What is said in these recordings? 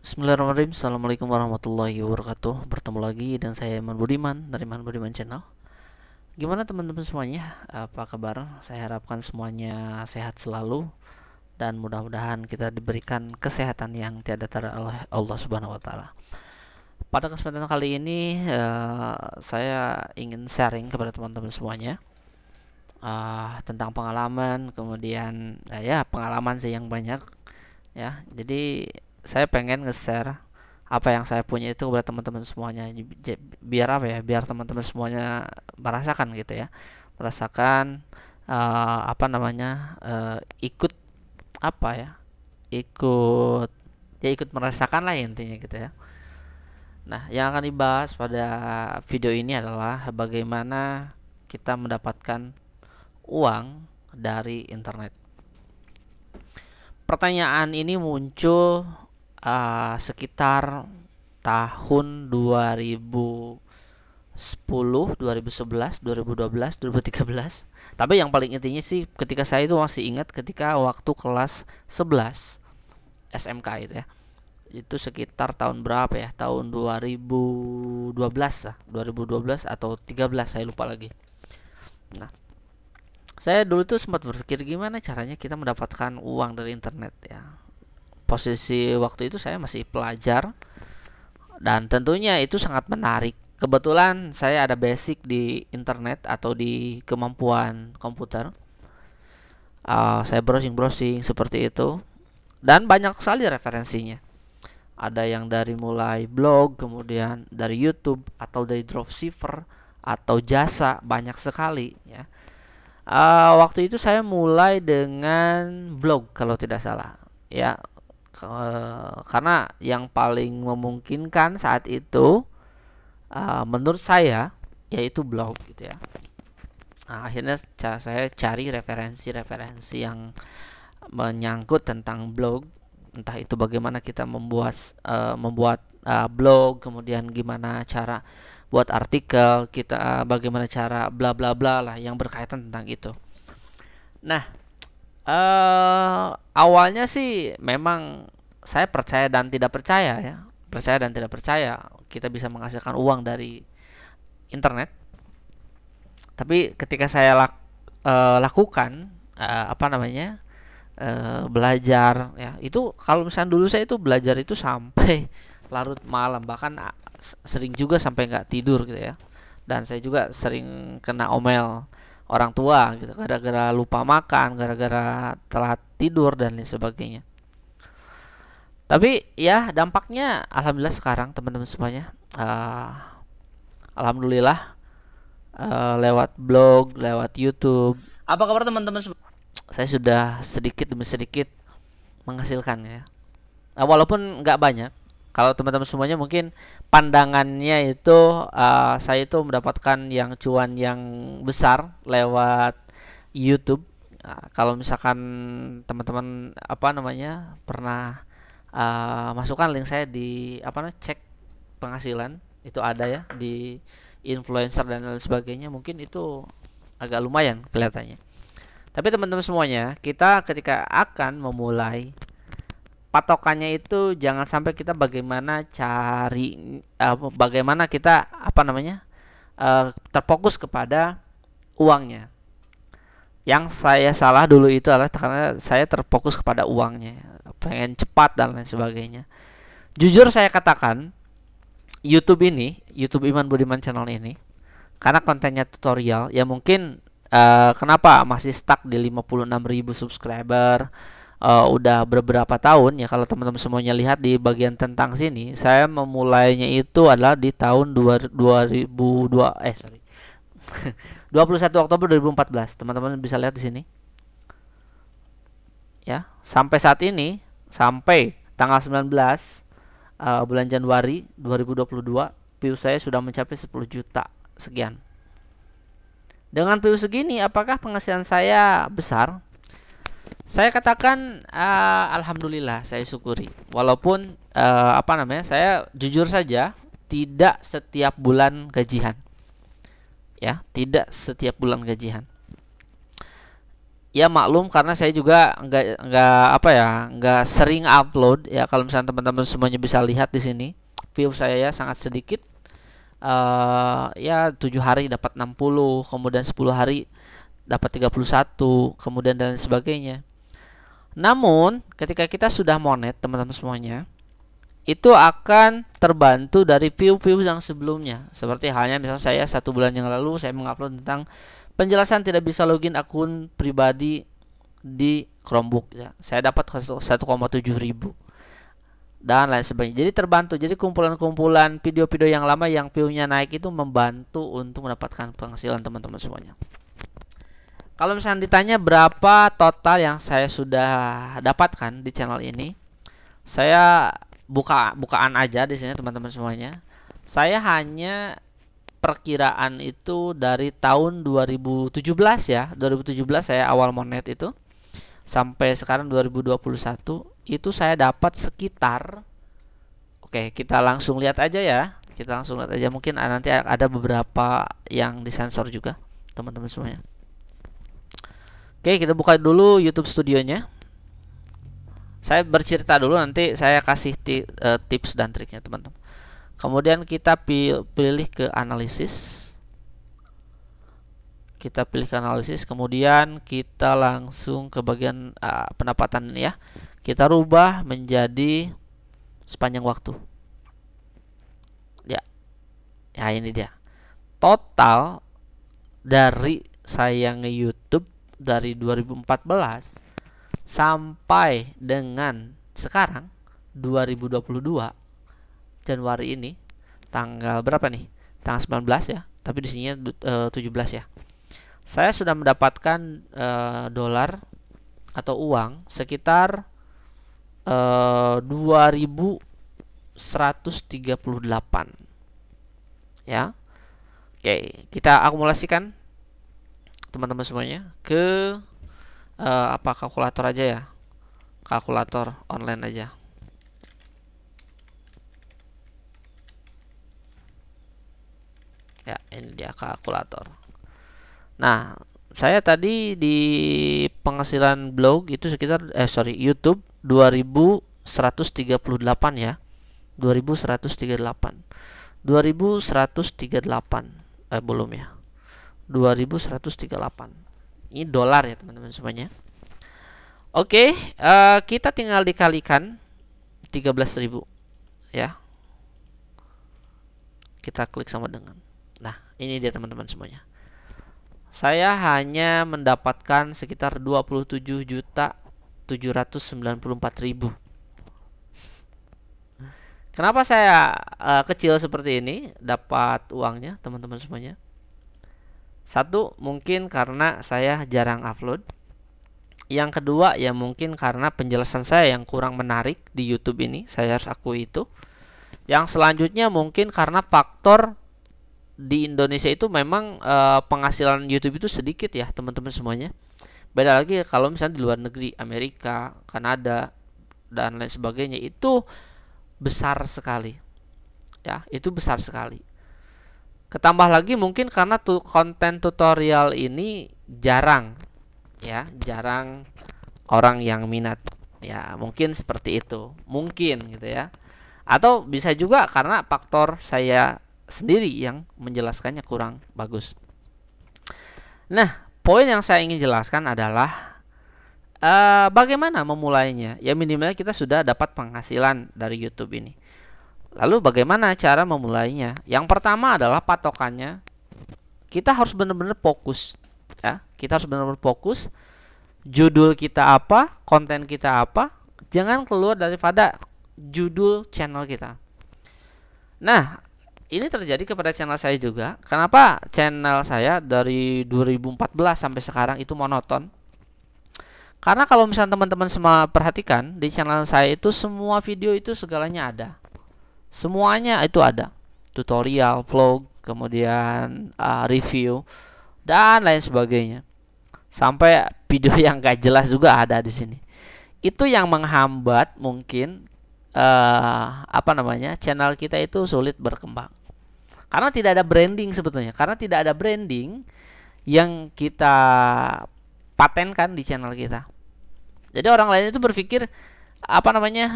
Bismillahirrahmanirrahim. Assalamualaikum warahmatullahi wabarakatuh. Bertemu lagi dan saya Iman Budiman dari Iman Budiman Channel. Gimana teman-teman semuanya? Apa kabar? Saya harapkan semuanya sehat selalu dan mudah-mudahan kita diberikan kesehatan yang tiada tara oleh Allah Subhanahu wa taala. Pada kesempatan kali ini saya ingin sharing kepada teman-teman semuanya tentang pengalaman, kemudian ya pengalaman sih yang banyak ya. Jadi saya pengen nge-share apa yang saya punya itu kepada teman-teman semuanya. Biar apa ya, biar teman-teman semuanya merasakan gitu ya, merasakan apa namanya, ikut apa ya, ikut ikut merasakan lah intinya gitu ya. Nah, yang akan dibahas pada video ini adalah bagaimana kita mendapatkan uang dari internet. Pertanyaan ini muncul sekitar tahun 2010, 2011, 2012, 2013. Tapi yang paling intinya sih ketika saya itu masih ingat ketika waktu kelas 11 SMK itu ya. Itu sekitar tahun berapa ya? Tahun 2012 lah, 2012 atau 13 saya lupa lagi. Nah, saya dulu tuh sempat berpikir gimana caranya kita mendapatkan uang dari internet ya. Posisi waktu itu saya masih pelajar dan tentunya itu sangat menarik. Kebetulan saya ada basic di internet atau di kemampuan komputer. Saya browsing-browsing seperti itu dan banyak sekali referensinya. Ada yang dari mulai blog, kemudian dari YouTube atau dari dropshipper atau jasa, banyak sekali ya. Waktu itu saya mulai dengan blog kalau tidak salah ya. Karena yang paling memungkinkan saat itu menurut saya yaitu blog gitu ya. Akhirnya saya cari referensi-referensi yang menyangkut tentang blog, entah itu bagaimana kita membuat blog, kemudian gimana cara buat artikel kita, bagaimana cara bla bla bla lah yang berkaitan tentang itu. Nah, awalnya sih memang saya percaya dan tidak percaya ya, percaya dan tidak percaya kita bisa menghasilkan uang dari internet. Tapi ketika saya lakukan apa namanya, belajar ya, itu kalau misalnya dulu saya itu belajar itu sampai larut malam, bahkan sering juga sampai nggak tidur gitu ya. Dan saya juga sering kena omel orang tua gitu gara-gara lupa makan, gara-gara telat tidur dan lain sebagainya. Tapi ya dampaknya alhamdulillah sekarang teman-teman semuanya, alhamdulillah, lewat blog, lewat YouTube. Apa kabar teman-teman? Saya sudah sedikit demi sedikit menghasilkan ya. Walaupun nggak banyak. Kalau teman-teman semuanya mungkin pandangannya itu saya itu mendapatkan yang cuan yang besar lewat YouTube. Kalau misalkan teman-teman apa namanya pernah masukkan link saya di apa namanya cek penghasilan, itu ada ya di influencer dan lain sebagainya, mungkin itu agak lumayan kelihatannya. Tapi teman-teman semuanya, kita ketika akan memulai, patokannya itu jangan sampai kita bagaimana cari bagaimana kita apa namanya terfokus kepada uangnya. Yang saya salah dulu itu adalah karena saya terfokus kepada uangnya, pengen cepat dan lain sebagainya. Jujur saya katakan, YouTube ini, YouTube Iman Budiman Channel ini, karena kontennya tutorial, ya mungkin kenapa masih stuck di 56.000 subscriber. Udah beberapa tahun ya, kalau teman-teman semuanya lihat di bagian tentang sini, saya memulainya itu adalah di tahun 2002 sorry 21 Oktober 2014. Teman-teman bisa lihat di sini ya, sampai saat ini, sampai tanggal 19 bulan Januari 2022, view saya sudah mencapai 10 juta sekian. Dengan view segini, apakah penghasilan saya besar? Saya katakan alhamdulillah, saya syukuri. Walaupun apa namanya, saya jujur saja tidak setiap bulan gajian. Ya, tidak setiap bulan gajian. Ya maklum karena saya juga nggak apa ya, nggak sering upload ya. Kalau misalnya teman-teman semuanya bisa lihat di sini, view saya ya sangat sedikit. Ya 7 hari dapat 60, kemudian 10 hari dapat 31, kemudian dan sebagainya. Namun ketika kita sudah monet teman-teman semuanya, itu akan terbantu dari view-view yang sebelumnya. Seperti halnya misalnya saya 1 bulan yang lalu saya mengupload tentang penjelasan tidak bisa login akun pribadi di Chromebook ya. Saya dapat 1,7 ribu dan lain sebagainya. Jadi terbantu. Jadi kumpulan-kumpulan video-video yang lama yang view-nya naik itu membantu untuk mendapatkan penghasilan teman-teman semuanya. Kalau misalnya ditanya berapa total yang saya sudah dapatkan di channel ini, saya bukaan aja di sini teman-teman semuanya. Saya hanya perkiraan itu dari tahun 2017 ya. 2017 saya awal monet itu sampai sekarang 2021 itu saya dapat sekitar, oke, kita langsung lihat aja ya. Kita langsung lihat aja, mungkin nanti ada beberapa yang disensor juga teman-teman semuanya. Oke, kita buka dulu YouTube Studionya. Saya bercerita dulu, nanti saya kasih tips dan triknya teman-teman. Kemudian kita pilih ke analisis. Kita pilih ke analisis, kemudian kita langsung ke bagian pendapatan ya. Kita rubah menjadi sepanjang waktu. Ya. Ya ini dia. Total dari saya nge-YouTube dari 2014 sampai dengan sekarang 2022 Januari ini, tanggal berapa nih? Tanggal 19 ya, tapi di sini 17 ya. Saya sudah mendapatkan dolar atau uang sekitar 2138 ya. Oke, kita akumulasikan teman-teman semuanya ke kalkulator aja ya. Kalkulator online aja. Ya, ini dia kalkulator. Nah, saya tadi di penghasilan blog itu sekitar YouTube 2138 ya. 2138. 2138. Belum ya. 2138. Ini dolar ya teman-teman semuanya. Oke, kita tinggal dikalikan 13.000 ya. Kita klik sama dengan. Nah, ini dia teman-teman semuanya. Saya hanya mendapatkan sekitar 27.794.000. Kenapa saya kecil seperti ini dapat uangnya teman-teman semuanya? Satu, mungkin karena saya jarang upload. Yang kedua, ya mungkin karena penjelasan saya yang kurang menarik di YouTube ini, saya harus akui itu. Yang selanjutnya mungkin karena faktor di Indonesia itu memang penghasilan YouTube itu sedikit ya teman-teman semuanya. Beda lagi kalau misalnya di luar negeri, Amerika, Kanada, dan lain sebagainya, itu besar sekali. Ya, itu besar sekali. Ketambah lagi mungkin karena konten tutorial ini jarang ya, jarang orang yang minat. Ya, mungkin seperti itu. Mungkin gitu ya. Atau bisa juga karena faktor saya sendiri yang menjelaskannya kurang bagus. Nah, poin yang saya ingin jelaskan adalah bagaimana memulainya. Ya minimal kita sudah dapat penghasilan dari YouTube ini. Lalu bagaimana cara memulainya? Yang pertama adalah patokannya. Kita harus benar-benar fokus ya. Kita harus benar-benar fokus. Judul kita apa, konten kita apa, jangan keluar daripada judul channel kita. Nah, ini terjadi kepada channel saya juga. Kenapa channel saya dari 2014 sampai sekarang itu monoton? Karena kalau misalnya teman-teman semua perhatikan, di channel saya itu semua video itu segalanya ada. Semuanya itu ada. Tutorial, vlog, kemudian review, dan lain sebagainya. Sampai video yang gak jelas juga ada di sini. Itu yang menghambat mungkin channel kita itu sulit berkembang. Karena tidak ada branding sebetulnya. Karena tidak ada branding yang kita patenkan di channel kita. Jadi orang lain itu berpikir apa namanya,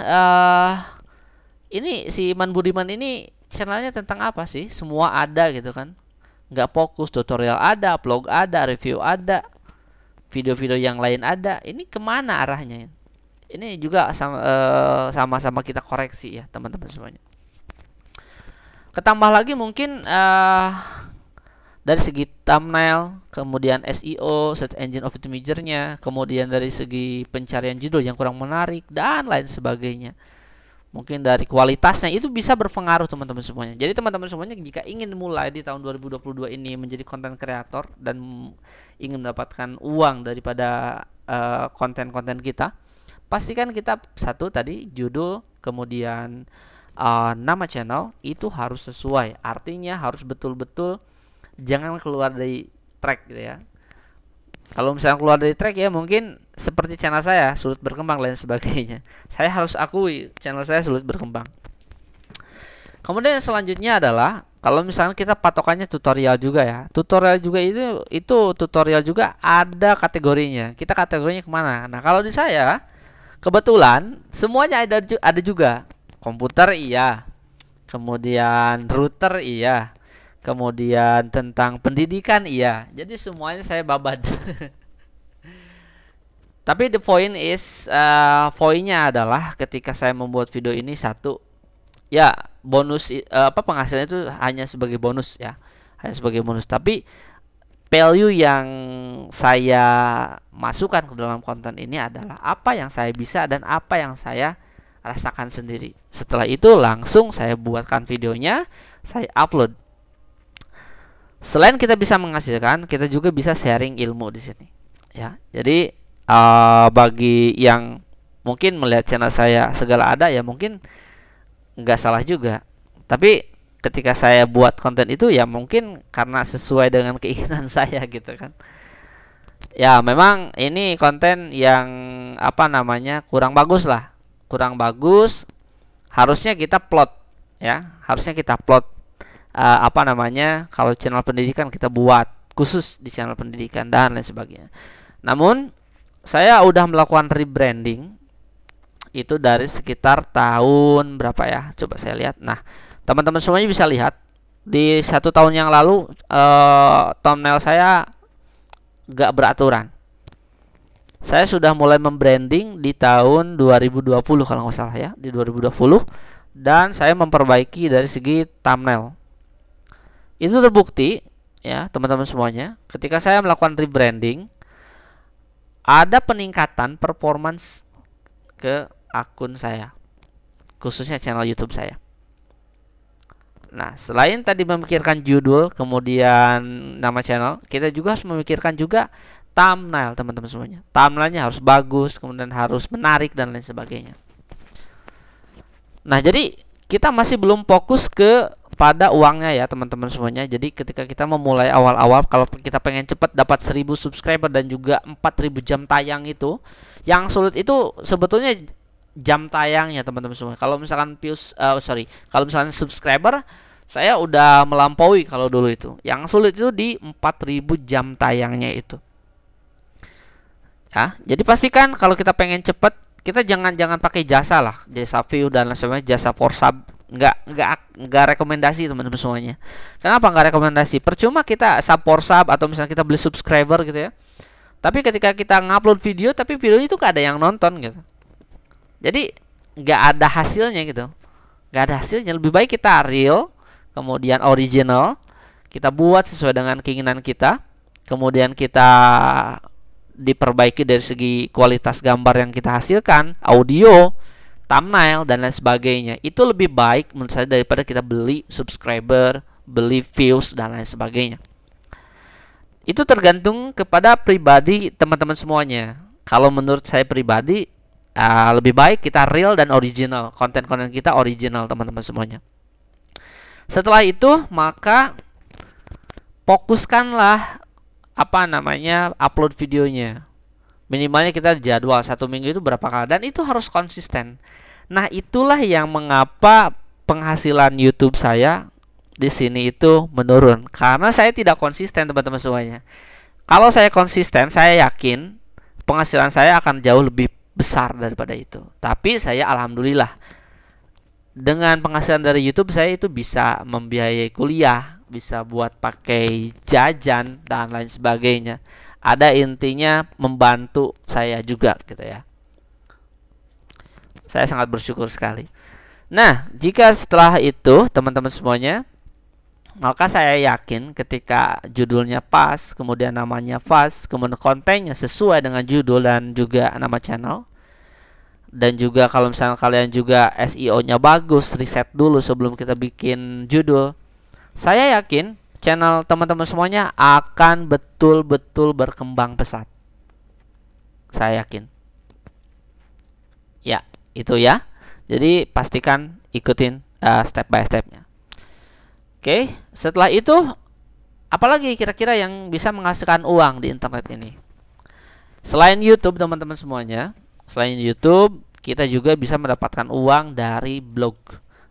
ini si Iman Budiman ini channelnya tentang apa sih? Semua ada gitu kan, nggak fokus, tutorial ada, vlog ada, review ada, video-video yang lain ada. Ini kemana arahnya? Ini juga sama-sama kita koreksi ya teman-teman semuanya. Ketambah lagi mungkin dari segi thumbnail, kemudian SEO, search engine optimizer-nya, kemudian dari segi pencarian judul yang kurang menarik dan lain sebagainya. Mungkin dari kualitasnya itu bisa berpengaruh teman-teman semuanya. Jadi teman-teman semuanya jika ingin mulai di tahun 2022 ini menjadi content creator dan ingin mendapatkan uang daripada konten-konten kita, pastikan kita satu tadi judul, kemudian nama channel itu harus sesuai. Artinya harus betul-betul jangan keluar dari track gitu ya. Kalau misalnya keluar dari track ya mungkin seperti channel saya sulit berkembang lain sebagainya. Saya harus akui channel saya sulit berkembang. Kemudian yang selanjutnya adalah kalau misalnya kita patokannya tutorial juga ya. Tutorial juga itu tutorial juga ada kategorinya. Kita kategorinya kemana? Nah kalau di saya kebetulan semuanya ada juga. Komputer iya, kemudian router iya, kemudian tentang pendidikan iya. Jadi semuanya saya babad. Tapi the point is, poinnya adalah ketika saya membuat video ini satu, ya bonus penghasilan itu hanya sebagai bonus ya, hanya sebagai bonus. Tapi value yang saya masukkan ke dalam konten ini adalah apa yang saya bisa dan apa yang saya rasakan sendiri. Setelah itu langsung saya buatkan videonya, saya upload. Selain kita bisa menghasilkan, kita juga bisa sharing ilmu di sini. Ya, jadi bagi yang mungkin melihat channel saya segala ada ya mungkin nggak salah juga. Tapi ketika saya buat konten itu ya mungkin karena sesuai dengan keinginan saya gitu kan. Ya memang ini konten yang apa namanya kurang bagus lah, kurang bagus. Harusnya kita plot ya, harusnya kita plot apa namanya, kalau channel pendidikan kita buat khusus di channel pendidikan dan lain sebagainya. Namun saya udah melakukan rebranding itu dari sekitar tahun berapa ya, coba saya lihat. Nah teman-teman semuanya bisa lihat di 1 tahun yang lalu thumbnail saya gak beraturan. Saya sudah mulai membranding di tahun 2020 kalau nggak salah ya, di 2020, dan saya memperbaiki dari segi thumbnail. Itu terbukti ya teman-teman semuanya, ketika saya melakukan rebranding ada peningkatan performance ke akun saya, khususnya channel YouTube saya. Nah, selain tadi memikirkan judul, kemudian nama channel, kita juga harus memikirkan juga thumbnail teman-teman semuanya. Thumbnailnya harus bagus, kemudian harus menarik dan lain sebagainya. Nah, jadi kita masih belum fokus pada uangnya ya teman-teman semuanya. Jadi ketika kita memulai awal-awal, kalau kita pengen cepat dapat 1000 subscriber dan juga 4000 jam tayang, itu yang sulit itu sebetulnya jam tayangnya teman-teman semua. Kalau misalkan views, kalau misalkan subscriber saya udah melampaui kalau dulu itu. Yang sulit itu di 4000 jam tayangnya itu. Ya, jadi pastikan kalau kita pengen cepat, kita jangan pakai jasa lah, jasa view dan lain sebagainya, jasa for sub. Nggak rekomendasi teman-teman semuanya. Kenapa nggak rekomendasi? Percuma kita sub for sub atau misalnya kita beli subscriber gitu ya. Tapi ketika kita ngupload video tapi videonya itu nggak ada yang nonton gitu. Jadi nggak ada hasilnya gitu. Nggak ada hasilnya. Lebih baik kita real, kemudian original, kita buat sesuai dengan keinginan kita, kemudian kita diperbaiki dari segi kualitas gambar yang kita hasilkan, audio, thumbnail dan lain sebagainya. Itu lebih baik menurut saya daripada kita beli subscriber, beli views dan lain sebagainya. Itu tergantung kepada pribadi teman-teman semuanya. Kalau menurut saya pribadi, lebih baik kita real dan original, konten-konten kita original teman-teman semuanya. Setelah itu maka fokuskanlah upload videonya. Minimalnya kita jadwal 1 minggu itu berapa kali, dan itu harus konsisten. Nah, itulah yang mengapa penghasilan YouTube saya di sini itu menurun, karena saya tidak konsisten teman-teman semuanya. Kalau saya konsisten, saya yakin penghasilan saya akan jauh lebih besar daripada itu. Tapi saya alhamdulillah dengan penghasilan dari YouTube saya itu bisa membiayai kuliah, bisa buat pakai jajan dan lain sebagainya. Ada intinya membantu saya juga gitu ya. Saya sangat bersyukur sekali. Nah, jika setelah itu teman-teman semuanya, maka saya yakin ketika judulnya pas, kemudian namanya pas, kemudian kontennya sesuai dengan judul dan juga nama channel, dan juga kalau misalnya kalian juga SEO-nya bagus, riset dulu sebelum kita bikin judul, saya yakin channel teman-teman semuanya akan betul-betul berkembang pesat. Saya yakin. Ya, itu ya. Jadi pastikan ikutin step by stepnya. Oke, setelah itu apalagi kira-kira yang bisa menghasilkan uang di internet ini? Selain YouTube teman-teman semuanya, selain YouTube kita juga bisa mendapatkan uang dari blog.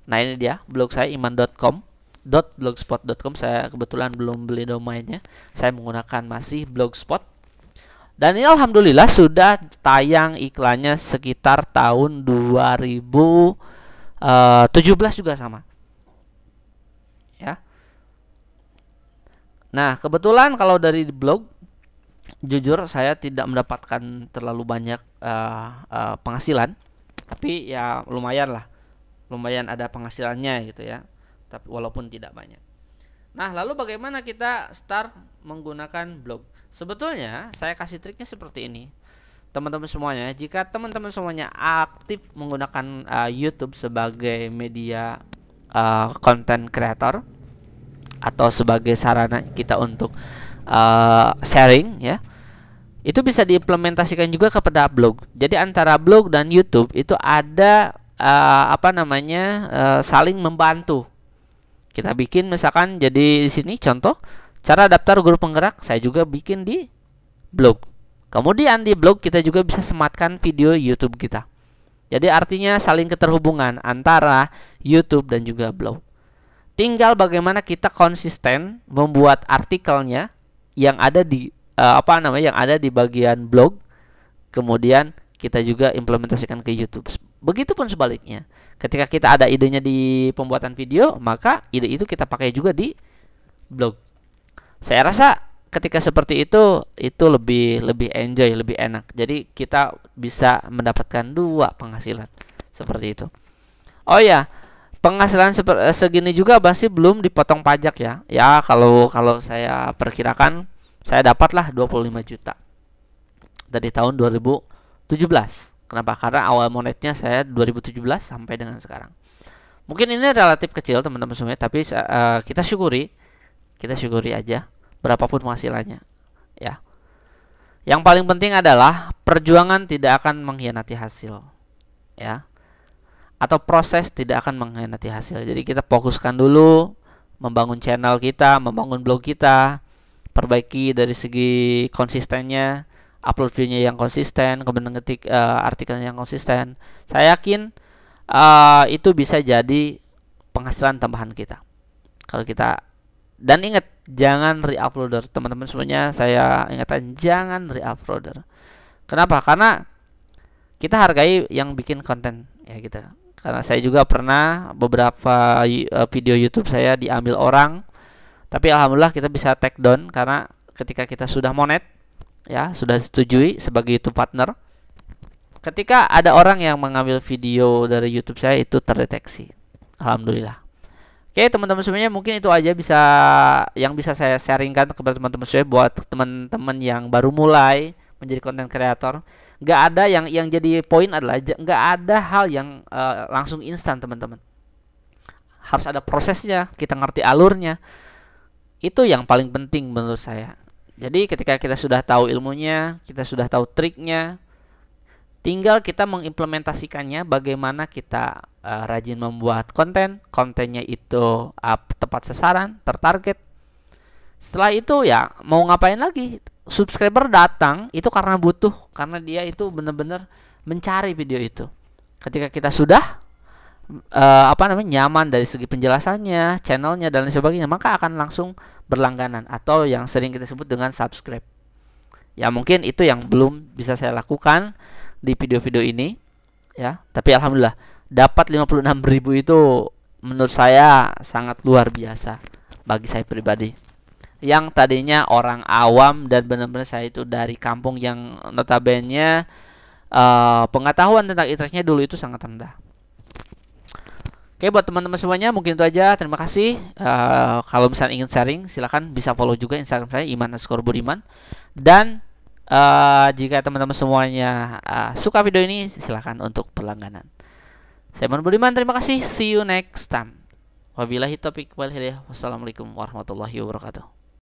Nah ini dia blog saya iman.com.blogspot.com. Saya kebetulan belum beli domainnya, saya menggunakan masih blogspot. Dan ini alhamdulillah sudah tayang iklannya sekitar tahun 2017 juga sama. Ya. Nah, kebetulan kalau dari blog, jujur saya tidak mendapatkan terlalu banyak penghasilan, tapi ya lumayan lah, lumayan ada penghasilannya gitu ya. Tapi walaupun tidak banyak. Nah, lalu bagaimana kita start menggunakan blog? Sebetulnya saya kasih triknya seperti ini. Teman-teman semuanya, jika teman-teman semuanya aktif menggunakan YouTube sebagai media content creator atau sebagai sarana kita untuk sharing ya, itu bisa diimplementasikan juga kepada blog. Jadi antara blog dan YouTube itu ada saling membantu. Kita bikin misalkan jadi di sini contoh cara daftar guru penggerak, saya juga bikin di blog. Kemudian di blog kita juga bisa sematkan video YouTube kita. Jadi artinya saling keterhubungan antara YouTube dan juga blog. Tinggal bagaimana kita konsisten membuat artikelnya yang ada di yang ada di bagian blog, kemudian kita juga implementasikan ke YouTube. Begitupun sebaliknya. Ketika kita ada idenya di pembuatan video, maka ide itu kita pakai juga di blog. Saya rasa ketika seperti itu lebih enjoy, lebih enak. Jadi kita bisa mendapatkan dua penghasilan seperti itu. Oh ya, penghasilan segini juga masih belum dipotong pajak ya. Ya kalau saya perkirakan saya dapatlah 25 juta dari tahun 2017. Kenapa? Karena awal monetnya saya 2017 sampai dengan sekarang. Mungkin ini relatif kecil teman-teman semuanya, tapi kita syukuri aja berapapun penghasilannya ya. Yang paling penting adalah perjuangan tidak akan mengkhianati hasil ya, atau proses tidak akan mengkhianati hasil. Jadi kita fokuskan dulu membangun channel kita, membangun blog kita, perbaiki dari segi konsistennya, upload videonya yang konsisten, kemudian ngetik artikelnya yang konsisten. Saya yakin itu bisa jadi penghasilan tambahan kita kalau kita. Dan ingat, jangan re-uploader teman-teman semuanya. Saya ingatkan jangan re-uploader. Kenapa? Karena kita hargai yang bikin konten ya gitu. Karena saya juga pernah beberapa video YouTube saya diambil orang, tapi alhamdulillah kita bisa take down karena ketika kita sudah monet ya, sudah disetujui sebagai YouTube partner, ketika ada orang yang mengambil video dari YouTube saya itu terdeteksi. Alhamdulillah. Oke teman-teman semuanya, mungkin itu aja yang bisa saya sharingkan kepada teman-teman saya buat teman-teman yang baru mulai menjadi content creator. Nggak ada yang jadi poin adalah nggak ada hal yang langsung instan teman-teman. Harus ada prosesnya, kita ngerti alurnya. Itu yang paling penting menurut saya. Jadi ketika kita sudah tahu ilmunya, kita sudah tahu triknya, tinggal kita mengimplementasikannya. Bagaimana kita rajin membuat kontennya itu tepat sasaran, tertarget. Setelah itu ya mau ngapain lagi? Subscriber datang itu karena butuh, karena dia itu benar-benar mencari video itu. Ketika kita sudah nyaman dari segi penjelasannya, channelnya dan lain sebagainya, maka akan langsung berlangganan atau yang sering kita sebut dengan subscribe. Ya mungkin itu yang belum bisa saya lakukan di video-video ini ya. Tapi alhamdulillah dapat 56.000 itu menurut saya sangat luar biasa bagi saya pribadi. Yang tadinya orang awam dan benar-benar saya itu dari kampung yang notabene pengetahuan tentang interestnya dulu itu sangat rendah. Oke, buat teman-teman semuanya mungkin itu aja. Terima kasih. Kalau misalnya ingin sharing, silahkan bisa follow juga Instagram saya iman_budiman. Dan jika teman-teman semuanya suka video ini, silahkan untuk berlangganan. Saya Iman Budiman, terima kasih. See you next time. Wabillahi taufiq wal hidayah. Wassalamualaikum warahmatullahi wabarakatuh.